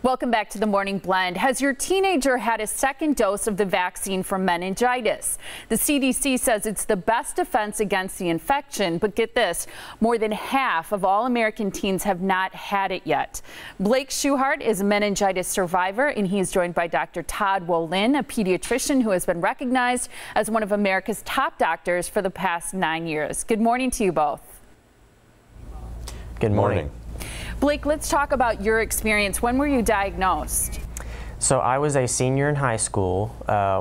Welcome back to the Morning Blend. Has your teenager had a second dose of the vaccine for meningitis? The CDC says it's the best defense against the infection, but get this, more than half of all American teens have not had it yet. Blake Schuhart is a meningitis survivor, and he's joined by Dr. Todd Wolin, a pediatrician who has been recognized as one of America's top doctors for the past 9 years. Good morning to you both. Good morning. Blake, let's talk about your experience. When were you diagnosed? So I was a senior in high school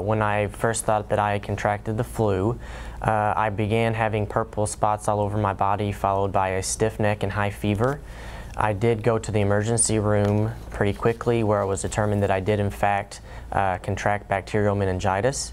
when I first thought that I had contracted the flu. I began having purple spots all over my body, followed by a stiff neck and high fever. I did go to the emergency room pretty quickly, where it was determined that I did in fact contract bacterial meningitis.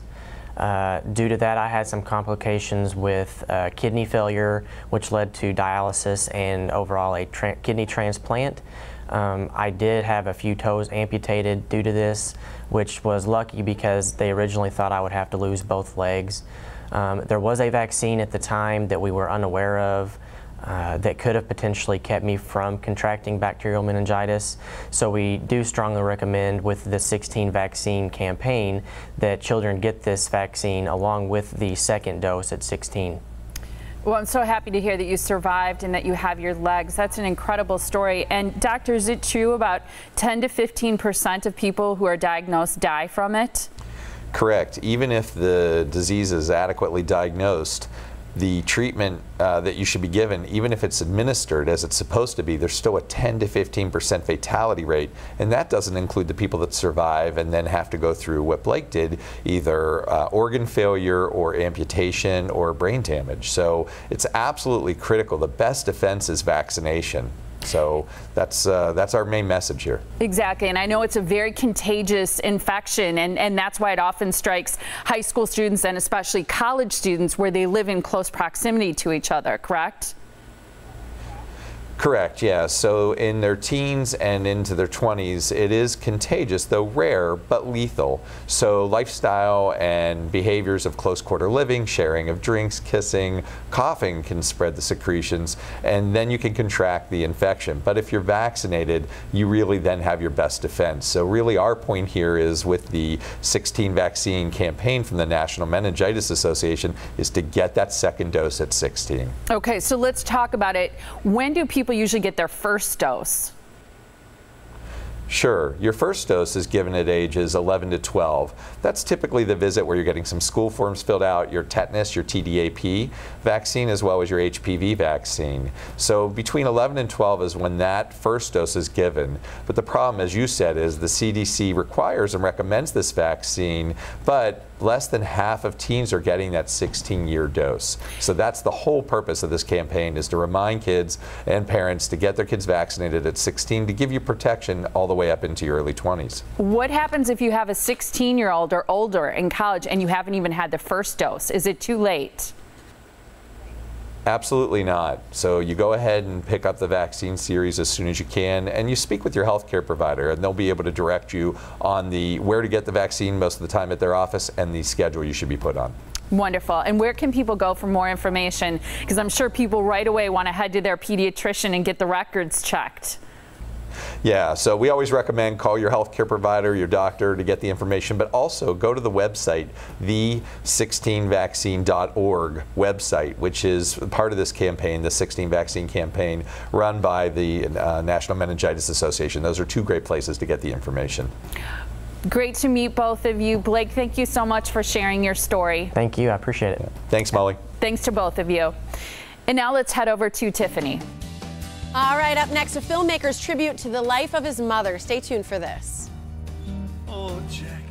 Due to that, I had some complications with kidney failure, which led to dialysis and overall a kidney transplant. I did have a few toes amputated due to this, which was lucky because they originally thought I would have to lose both legs. There was a vaccine at the time that we were unaware of that could have potentially kept me from contracting bacterial meningitis. So we do strongly recommend with the 16 vaccine campaign that children get this vaccine along with the second dose at 16. Well, I'm so happy to hear that you survived and that you have your legs. That's an incredible story. And doctor, is it true about 10 to 15% of people who are diagnosed die from it? Correct. Even if the disease is adequately diagnosed, the treatment that you should be given, even if it's administered as it's supposed to be, there's still a 10 to 15% fatality rate, and that doesn't include the people that survive and then have to go through what Blake did, either organ failure or amputation or brain damage. So it's absolutely critical. The best defense is vaccination. So that's our main message here. Exactly, and I know it's a very contagious infection, and that's why it often strikes high school students and especially college students where they live in close proximity to each other, correct? Correct, yeah. So in their teens and into their 20s, it is contagious, though rare, but lethal. So lifestyle and behaviors of close quarter living, sharing of drinks, kissing, coughing can spread the secretions, and then you can contract the infection. But if you're vaccinated, you really then have your best defense. So really our point here is with the 16 vaccine campaign from the National Meningitis Association is to get that second dose at 16. Okay, so let's talk about it. When do people usually get their first dose? Sure. Your first dose is given at ages 11 to 12. That's typically the visit where you're getting some school forms filled out, your tetanus, your TDAP vaccine, as well as your HPV vaccine. So between 11 and 12 is when that first dose is given. But the problem, as you said, is the CDC requires and recommends this vaccine, but less than half of teens are getting that 16-year dose. So that's the whole purpose of this campaign, is to remind kids and parents to get their kids vaccinated at 16 to give you protection all the way up into your early 20s. What happens if you have a 16-year-old or older in college and you haven't even had the first dose? Is it too late? Absolutely not. So you go ahead and pick up the vaccine series as soon as you can, and you speak with your healthcare provider, and they'll be able to direct you on where to get the vaccine most of the time at their office and the schedule you should be put on. Wonderful. And where can people go for more information? Because I'm sure people right away want to head to their pediatrician and get the records checked. Yeah, so we always recommend call your healthcare provider, your doctor, to get the information, but also go to the website, the16vaccine.org website, which is part of this campaign, the 16 vaccine campaign run by the National Meningitis Association. Those are two great places to get the information. Great to meet both of you. Blake, thank you so much for sharing your story. Thank you. I appreciate it. Thanks, Molly. Thanks to both of you. And now let's head over to Tiffany. All right, up next, a filmmaker's tribute to the life of his mother. Stay tuned for this. Oh, Jack.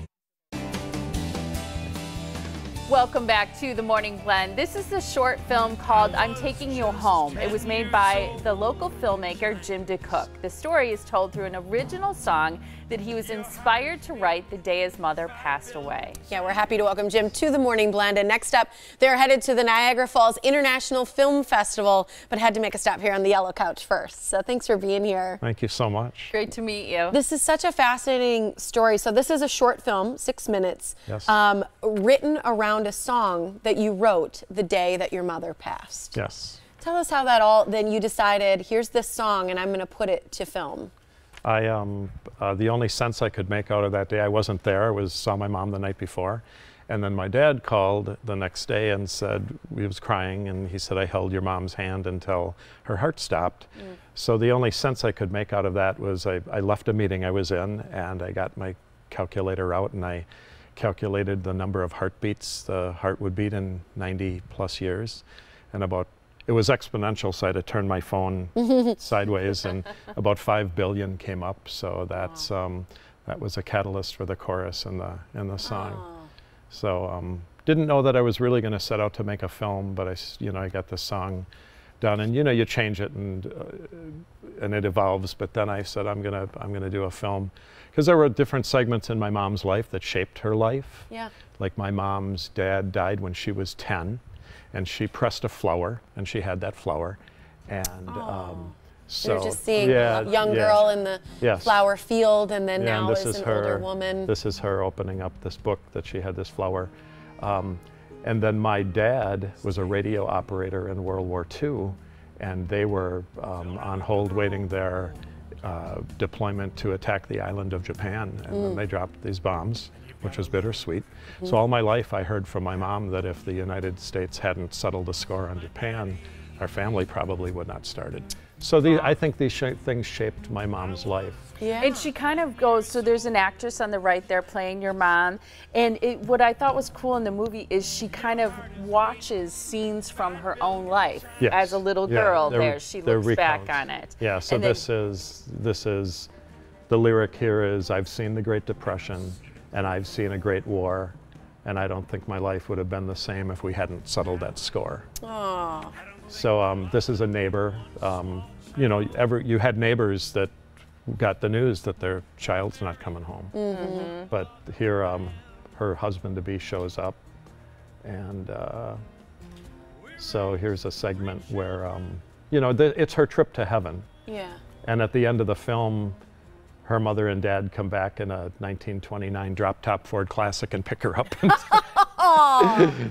Welcome back to the Morning Blend. This is the short film called I'm Taking You Home. It was made by the local filmmaker Jim DeCook. The story is told through an original song that he was inspired to write the day his mother passed away. Yeah, we're happy to welcome Jim to the Morning Blend. And next up, they're headed to the Niagara Falls International Film Festival, but had to make a stop here on the Yellow Couch first. So thanks for being here. Thank you so much. Great to meet you. This is such a fascinating story. So this is a short film, 6 minutes, Yes. written around a song that you wrote the day that your mother passed. Yes. Tell us how that all, then you decided, here's this song and I'm going to put it to film. The only sense I could make out of that day, I wasn't there. I saw my mom the night before. And then my dad called the next day and said, he was crying, and he said, I held your mom's hand until her heart stopped. So the only sense I could make out of that was I left a meeting I was in, and I got my calculator out, and I calculated the number of heartbeats the heart would beat in 90 plus years. And it was exponential, so I had to turn my phone sideways, and about 5 billion came up. So that's, that was a catalyst for the chorus and the song. So didn't know that I was really going to set out to make a film, but I got the song done, and you change it and it evolves. But then I said I'm gonna do a film, because there were different segments in my mom's life that shaped her life. Yeah. Like my mom's dad died when she was 10, and she pressed a flower, and she had that flower, and so you're just seeing a young girl in the flower field, and then now this is an older woman. This is her opening up this book that she had this flower. And then my dad was a radio operator in World War II, and they were on hold waiting their deployment to attack the island of Japan, and then they dropped these bombs, which was bittersweet. So all my life I heard from my mom that if the United States hadn't settled the score on Japan, our family probably would not started. So I think these things shaped my mom's life. Yeah. And she kind of goes, so there's an actress on the right there playing your mom, and what I thought was cool in the movie is she kind of watches scenes from her own life as a little girl there. She looks back on it. Yeah, so this is, the lyric here is, I've seen the Great Depression, and I've seen a great war, and I don't think my life would have been the same if we hadn't settled that score. Aww. So this is a neighbor. You had neighbors that got the news that their child's not coming home. But here, her husband-to-be shows up, and so here's a segment where, it's her trip to heaven. Yeah. And at the end of the film, her mother and dad come back in a 1929 drop-top Ford Classic and pick her up.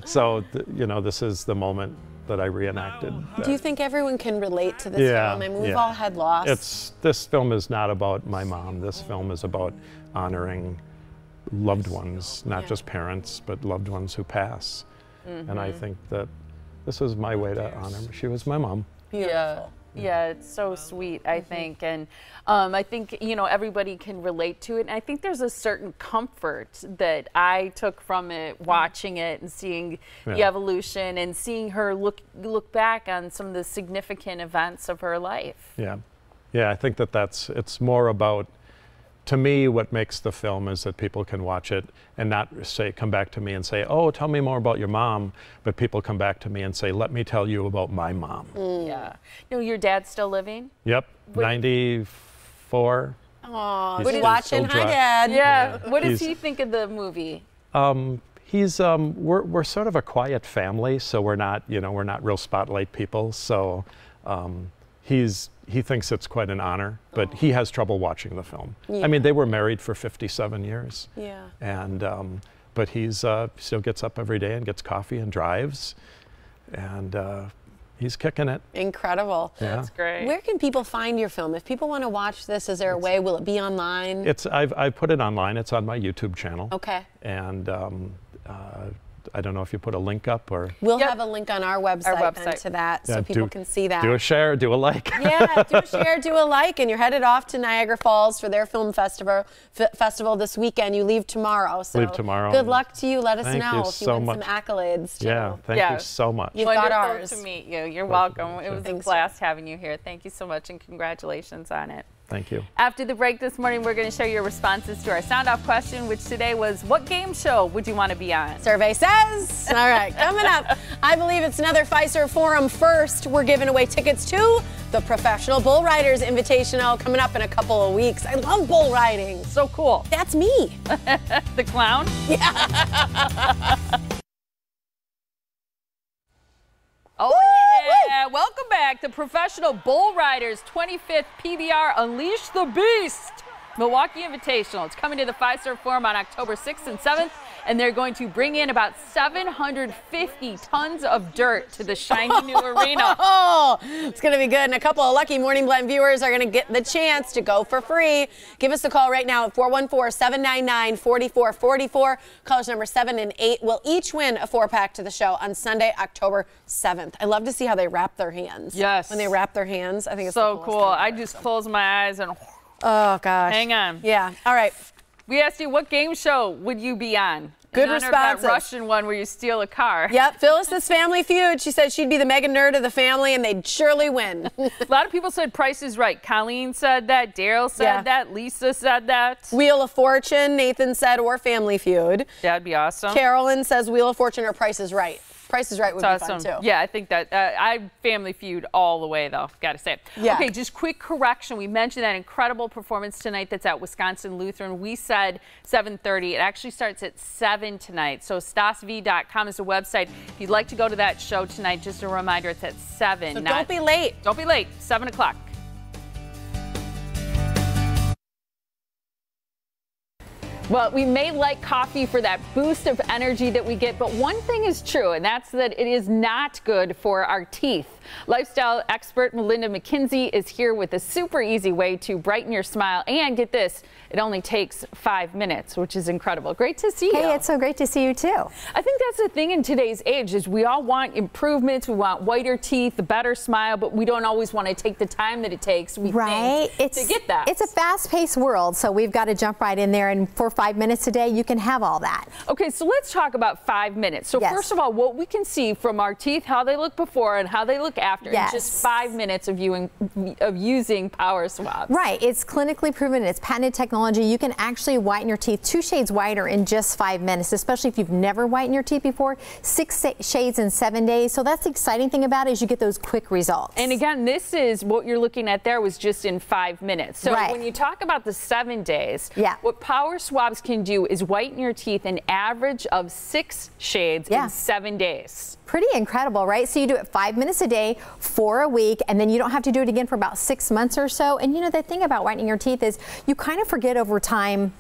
So, this is the moment that I reenacted. Do you think everyone can relate to this film? I mean, we've all had loss. This film is not about my mom. This film is about honoring loved ones, not just parents, but loved ones who pass. And I think that this is my way to honor her. She was my mom. Beautiful. Yeah, it's so sweet, I think, and I think, everybody can relate to it, and I think there's a certain comfort that I took from it, watching it and seeing the evolution and seeing her look back on some of the significant events of her life. Yeah, I think it's more about, to me, what makes the film is that people can watch it and not come back to me and say, oh, tell me more about your mom, but people come back to me and say, let me tell you about my mom. Yeah. Your dad's still living? Yep, 94. Oh, what are you watching? Hi, Dad. Yeah. What does he think of the movie? We're sort of a quiet family, so we're not real spotlight people. So he thinks it's quite an honor, but he has trouble watching the film. I mean, they were married for 57 years. Yeah. And but he's still gets up every day and gets coffee and drives, and he's kicking it. Incredible. Yeah. That's great. Where can people find your film? If people want to watch this, is there a way? Will it be online? I've put it online. It's on my YouTube channel. Okay. And I don't know if you put a link up or... We'll have a link on our website then to that, so people can see that. Do a share, do a like. Yeah, do a share, do a like, and you're headed off to Niagara Falls for their film festival this weekend. You leave tomorrow, so leave tomorrow. Good luck to you. Let us know if you so win much. some accolades, too. Yeah, thank you so much. You've got ours. Wonderful to meet you. You're welcome. It was a blast having you here. Thank you so much, and congratulations on it. Thank you. After the break this morning, we're going to share your responses to our sound off question, which today was, what game show would you want to be on? Survey says. All right, coming up, I believe it's another Pfizer Forum first. We're giving away tickets to the Professional Bull Riders Invitational coming up in a couple of weeks. I love bull riding. So cool. That's me. The clown? Yeah. Oh, yeah. Welcome back to Professional Bull Riders 25th PBR Unleash the Beast Milwaukee Invitational. It's coming to the Pfizer Forum on October 6th and 7th. and they're going to bring in about 750 tons of dirt to the shiny new arena. Oh, it's going to be good. And a couple of lucky Morning Blend viewers are going to get the chance to go for free. Give us a call right now at 414-799-4444. Callers number 7 and 8 will each win a 4-pack to the show on Sunday, October 7th. I love to see how they wrap their hands. Yes. When they wrap their hands, I think it's so cool. I just close my eyes and oh gosh. hang on. Yeah. All right. We asked you, what game show would you be on? Good responses. That Russian one where you steal a car. Yep, Phyllis's Family Feud. She said she'd be the mega nerd of the family, and they'd surely win. A lot of people said Price is Right. Colleen said that. Daryl said that. Lisa said that. Wheel of Fortune, Nathan said, or Family Feud. That'd be awesome. Carolyn says Wheel of Fortune or Price is Right. Price is Right would be fun, too. Yeah, I think that. I Family Feud all the way, though. Got to say. Yeah. Okay, just quick correction. We mentioned that incredible performance tonight that's at Wisconsin Lutheran. We said 7:30. It actually starts at 7 tonight. So stasv.com is the website. If you'd like to go to that show tonight, just a reminder, it's at 7. So don't be late. Don't be late. 7 o'clock. Well, we may like coffee for that boost of energy that we get, but one thing is true, and that's that it is not good for our teeth. Lifestyle expert Melinda McKinsey is here with a super easy way to brighten your smile. And get this, it only takes 5 minutes, which is incredible. Great to see you. Hey, it's so great to see you too. I think that's the thing in today's age is we all want improvements. We want whiter teeth, a better smile, but we don't always want to take the time that it takes to get that. It's a fast-paced world, so we've got to jump right in there, and for 5 minutes a day, you can have all that. Okay, so let's talk about 5 minutes. So first of all, what we can see from our teeth, how they look before and how they look after in just 5 minutes of using Power Swabs. Right, it's clinically proven, it's patented technology. You can actually whiten your teeth 2 shades whiter in just 5 minutes, especially if you've never whitened your teeth before. 6 shades in 7 days. So that's the exciting thing about it, is you get those quick results. And again, this is what you're looking at there was just in 5 minutes. So when you talk about the 7 days, what Power Swabs can do is whiten your teeth an average of 6 shades in 7 days. Pretty incredible, right? So you do it 5 minutes a day for a week, and then you don't have to do it again for about 6 months or so. And you know, the thing about whitening your teeth is you kind of forget over time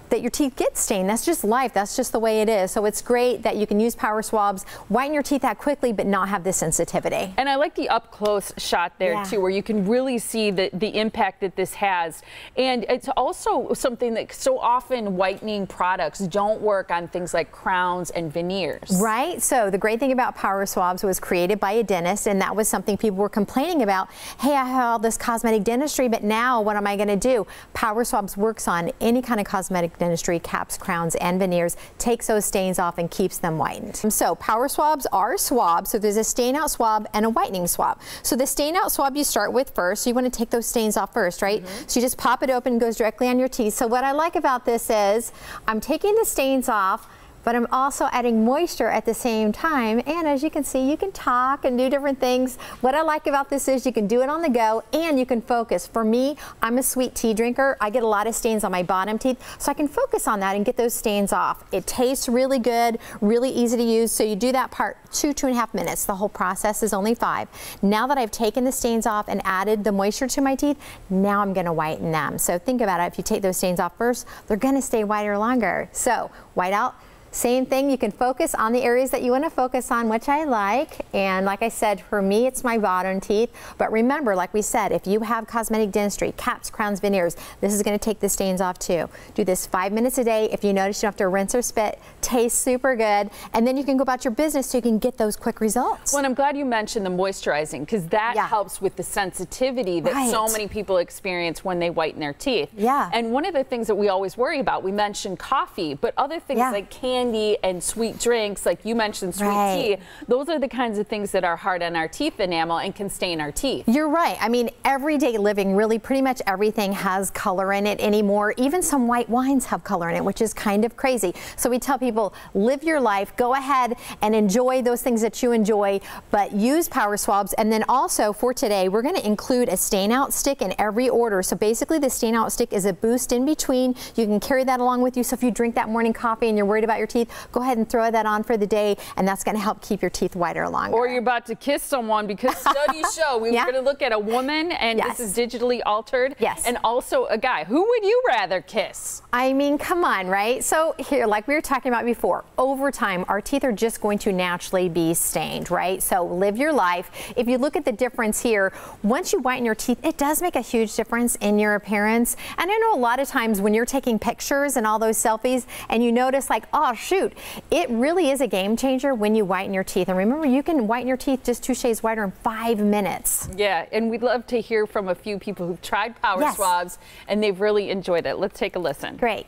that your teeth get stained. That's just life. That's just the way it is. So it's great that you can use Power Swabs, whiten your teeth that quickly, but not have this sensitivity. And I like the up close shot there too, where you can really see the impact that this has. And it's also something that so often whitening products don't work on things like crowns and veneers. Right. So the great thing about Power Swabs was created by a dentist, and that was something people were complaining about. Hey, I have all this cosmetic dentistry, but now what am I going to do? Power Swabs works on any kind of cosmetic dentistry, caps, crowns, and veneers, takes those stains off and keeps them whitened. So Power Swabs are swabs. So there's a stain out swab and a whitening swab. So the stain out swab you start with first. So you want to take those stains off first, right? So you just pop it open, goes directly on your teeth. So what I like about this is I'm taking the stains off, but I'm also adding moisture at the same time. And as you can see, you can talk and do different things. What I like about this is you can do it on the go and you can focus. For me, I'm a sweet tea drinker. I get a lot of stains on my bottom teeth, so I can focus on that and get those stains off. It tastes really good, really easy to use. So you do that part 2.5 minutes. The whole process is only 5. Now that I've taken the stains off and added the moisture to my teeth, now I'm gonna whiten them. So think about it. If you take those stains off first, they're gonna stay whiter longer. So white out. Same thing, you can focus on the areas that you want to focus on, which I like. And like I said, for me, it's my bottom teeth. But remember, like we said, if you have cosmetic dentistry, caps, crowns, veneers, this is going to take the stains off too. Do this 5 minutes a day. If you notice you don't have to rinse or spit, tastes super good. And then you can go about your business so you can get those quick results. Well, and I'm glad you mentioned the moisturizing, because that helps with the sensitivity that so many people experience when they whiten their teeth. And one of the things that we always worry about, we mentioned coffee, but other things like candy and sweet drinks, like you mentioned sweet tea, those are the kinds of things that are hard on our teeth enamel and can stain our teeth. You're right. I mean, everyday living, really pretty much everything has color in it anymore. Even some white wines have color in it, which is kind of crazy. So we tell people, live your life, go ahead and enjoy those things that you enjoy, but use Power Swabs. And then also for today, we're going to include a stain out stick in every order. So basically the stain out stick is a boost in between. You can carry that along with you. So if you drink that morning coffee and you're worried about your your teeth, go ahead and throw that on for the day, and that's going to help keep your teeth whiter longer. Or you're about to kiss someone, because studies show we were going to look at a woman, and this is digitally altered, and also a guy. Who would you rather kiss? I mean, come on, right? So here, like we were talking about before, over time, our teeth are just going to naturally be stained, right? So live your life. If you look at the difference here, once you whiten your teeth, it does make a huge difference in your appearance. And I know a lot of times when you're taking pictures and all those selfies, and you notice like, oh shoot, it really is a game changer when you whiten your teeth. And remember, you can whiten your teeth just 2 shades whiter in 5 minutes. Yeah, and we'd love to hear from a few people who've tried power swabs and they've really enjoyed it. Let's take a listen. Great.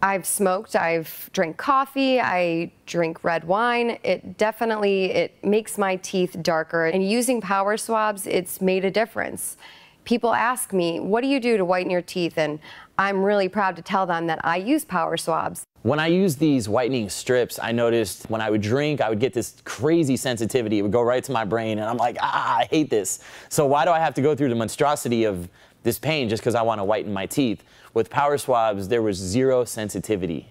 I've smoked, I've drank coffee, I drink red wine. It makes my teeth darker. And using power swabs, it's made a difference. People ask me, what do you do to whiten your teeth? And I'm really proud to tell them that I use power swabs. When I use these whitening strips, I noticed when I would drink, I would get this crazy sensitivity. It would go right to my brain, and I'm like, I hate this. So why do I have to go through the monstrosity of this pain just because I want to whiten my teeth? With power swabs, there was 0 sensitivity.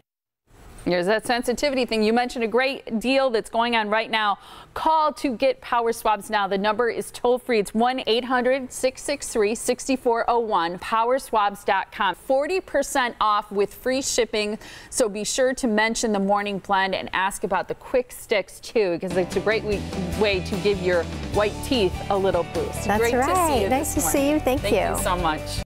There's that sensitivity thing. You mentioned a great deal that's going on right now. Call to get power swabs now. The number is toll free. It's 1-800-663-6401, powerswabs.com. 40% off with free shipping. So be sure to mention the morning blend and ask about the quick sticks too, because it's a great way to give your white teeth a little boost. That's great right. To see you nice to see you. Thank you so much.